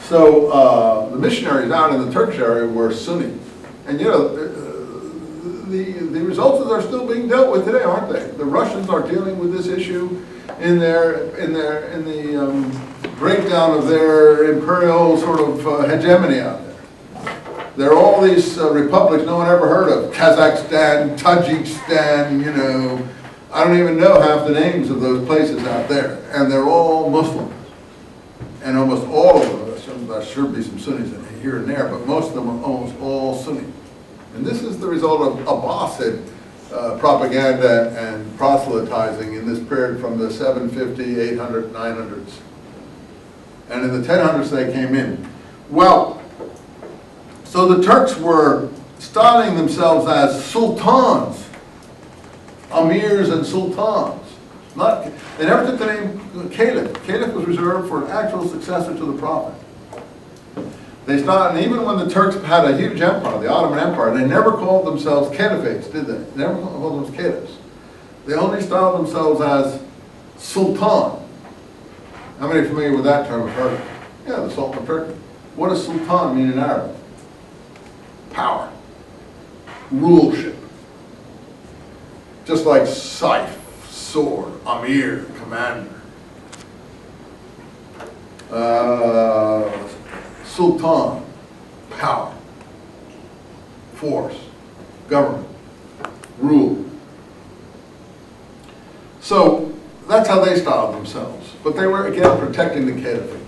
So the missionaries out in the Turkish area were Sunni. And you know, the results are still being dealt with today, aren't they? The Russians are dealing with this issue in the breakdown of their imperial sort of hegemony out there. There are all these republics no one ever heard of. Kazakhstan, Tajikistan, you know. I don't even know half the names of those places out there. And they're all Muslim. And almost all of them, there should be some Sunnis in here and there, but most of them are almost all Sunni. And this is the result of Abbasid propaganda and proselytizing in this period from the 750, 800, 900s. And in the 1000s they came in. Well, so the Turks were styling themselves as sultans, amirs and sultans. They never took the name caliph. Caliph was reserved for an actual successor to the prophet. They started, and even when the Turks had a huge empire, the Ottoman Empire, they never called themselves caliphates, did they? They never called them caliphs. They only styled themselves as sultan. How many are familiar with that term? Have heard it? Yeah, the Sultan of Turkey. What does sultan mean in Arabic? Power, ruleship. Just like Saif, sword, Amir, commander. Sultan, power, force, government, rule. So that's how they styled themselves. But they were, again, protecting the caliphate.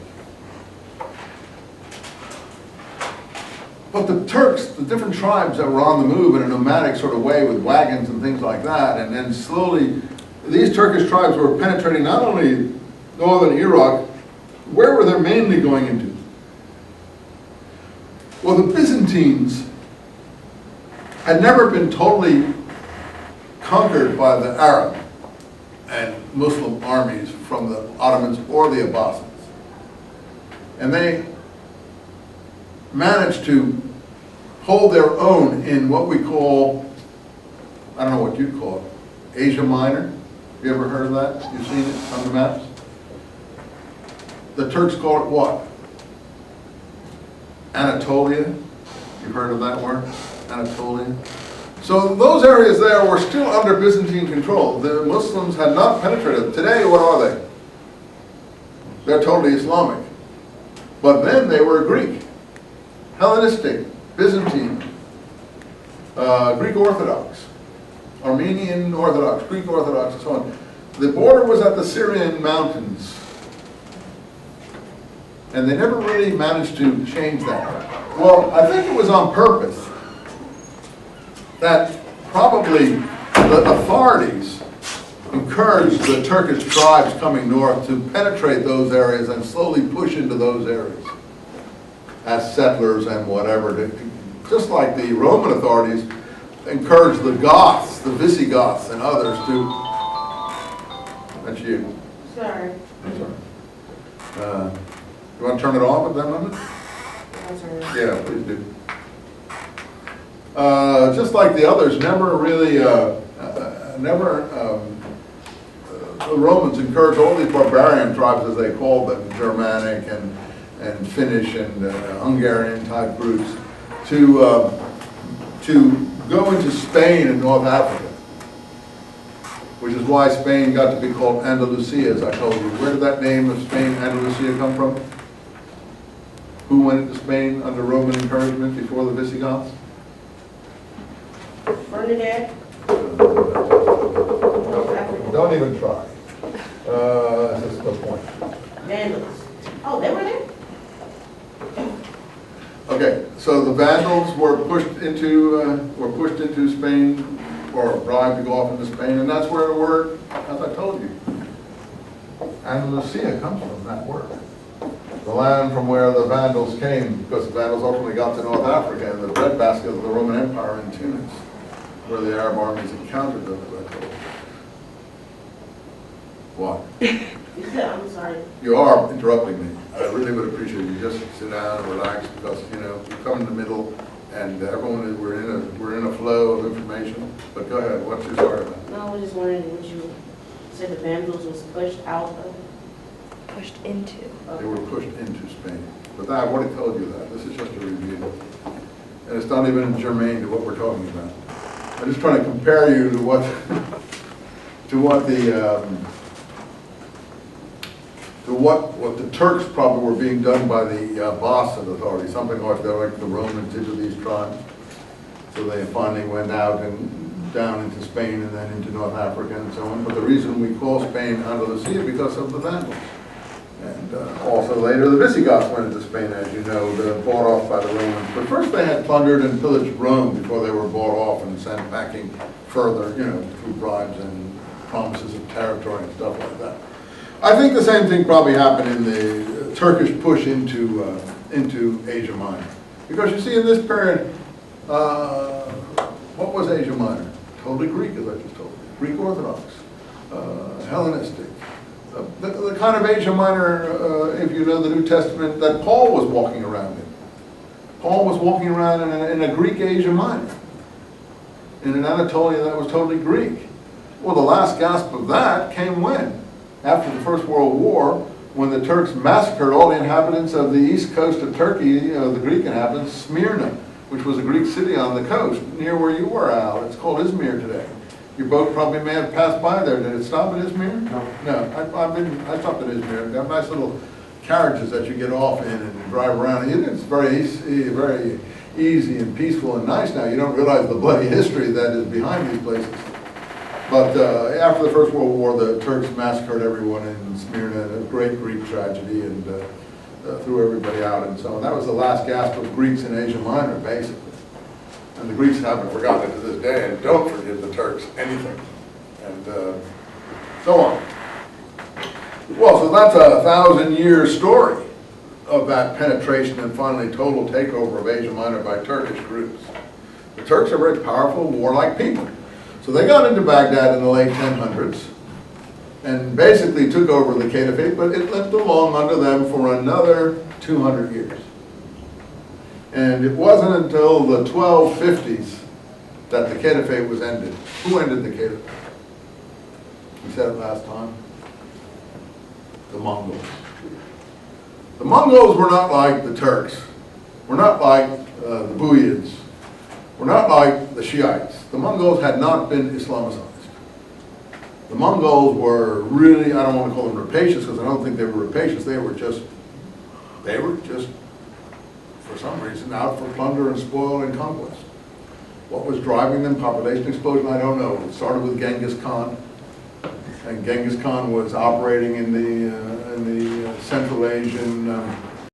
But the Turks, the different tribes that were on the move in a nomadic sort of way with wagons and things like that, and then slowly, these Turkish tribes were penetrating not only northern Iraq, where were they mainly going into? Well, the Byzantines had never been totally conquered by the Arab and Muslim armies from the Ottomans or the Abbasids. And they managed to hold their own in what we call, I don't know what you'd call it, Asia Minor. Have you ever heard of that? You've seen it on the maps? The Turks call it what? Anatolia. You've heard of that word? Anatolia. So those areas there were still under Byzantine control. The Muslims had not penetrated. Today, what are they? They're totally Islamic. But then they were Greek, Hellenistic, Byzantine, Greek Orthodox, Armenian Orthodox, Greek Orthodox, and so on. The border was at the Syrian mountains. And they never really managed to change that. Well, I think it was on purpose that probably the authorities encouraged the Turkish tribes coming north to penetrate those areas and slowly push into those areas as settlers and whatever. Just like the Roman authorities encouraged the Goths, the Visigoths and others to... That's you. Sorry. I'm sorry. You want to turn it off at that moment? That's all right. Yeah, please do. Just like the others, never really, the Romans encouraged all these barbarian tribes, as they called them, Germanic and Finnish and Hungarian type groups, to go into Spain and North Africa, which is why Spain got to be called Andalusia, as I told you. Where did that name of Spain, Andalusia, come from? Who went into Spain under Roman encouragement before the Visigoths? Bernadette. Don't even try. That's the point. Vandals. Oh, they were there? Okay, so the Vandals were pushed into Spain, or bribed to go off into Spain, and that's where the word, as I told you, Andalusia comes from, that word. The land from where the Vandals came, because the Vandals ultimately got to North Africa and the breadbasket of the Roman Empire in Tunis, where the Arab armies encountered them, as I told you. What? I'm sorry. You are interrupting me. I really would appreciate you just sit down and relax, because you come in the middle, and everyone we're in a flow of information. But go ahead. What's your story about? No, I was just wondering what you said the Vandals was pushed out of. Pushed into. They were pushed into Spain. The but I've already told you that. This is just a review. And it's not even germane to what we're talking about. I'm just trying to compare you to what, what the Turks probably were being done by the Boston authorities, something like that, like the Romans did to these tribes. So they finally went out and down into Spain and then into North Africa and so on. But the reason we call Spain Andalusia is because of the Vandals. And also later the Visigoths went into Spain, as you know, bought off by the Romans. But first they had plundered and pillaged Rome before they were bought off and sent packing further, you know, through bribes and promises of territory and stuff like that. I think the same thing probably happened in the Turkish push into Asia Minor. Because you see in this period, what was Asia Minor? Totally Greek, as I just told you. Greek Orthodox, Hellenistic. The kind of Asia Minor, if you know the New Testament, that Paul was walking around in. Paul was walking around in a Greek Asia Minor, in an Anatolia that was totally Greek. Well, the last gasp of that came when? After the First World War, when the Turks massacred all the inhabitants of the east coast of Turkey, the Greek inhabitants, Smyrna, which was a Greek city on the coast, near where you were, Al. It's called Izmir today. Your boat probably may have passed by there. Did it stop at Izmir? No. No, I stopped at Izmir. They have nice little carriages that you get off in and drive around. It's very easy and peaceful and nice now. You don't realize the bloody history that is behind these places. But after the First World War, the Turks massacred everyone in Smyrna, a great Greek tragedy, and threw everybody out and so on. That was the last gasp of Greeks in Asia Minor, basically. And the Greeks haven't forgotten it to this day, and don't forgive the Turks anything, and so on. Well, so that's a 1,000-year story of that penetration and finally total takeover of Asia Minor by Turkish groups. The Turks are very powerful, warlike people. So they got into Baghdad in the late 1000s and basically took over the Caliphate, but it lived along under them for another 200 years. And it wasn't until the 1250s that the Caliphate was ended. Who ended the Caliphate? We said it last time. The Mongols. The Mongols were not like the Turks. Were not like the Buyids. Were not like the Shiites. The Mongols had not been Islamicized. The Mongols were really, I don't want to call them rapacious because I don't think they were rapacious. They were just, for some reason, out for plunder and spoil and conquest. What was driving them? Population explosion? I don't know. It started with Genghis Khan. And Genghis Khan was operating in the Central Asian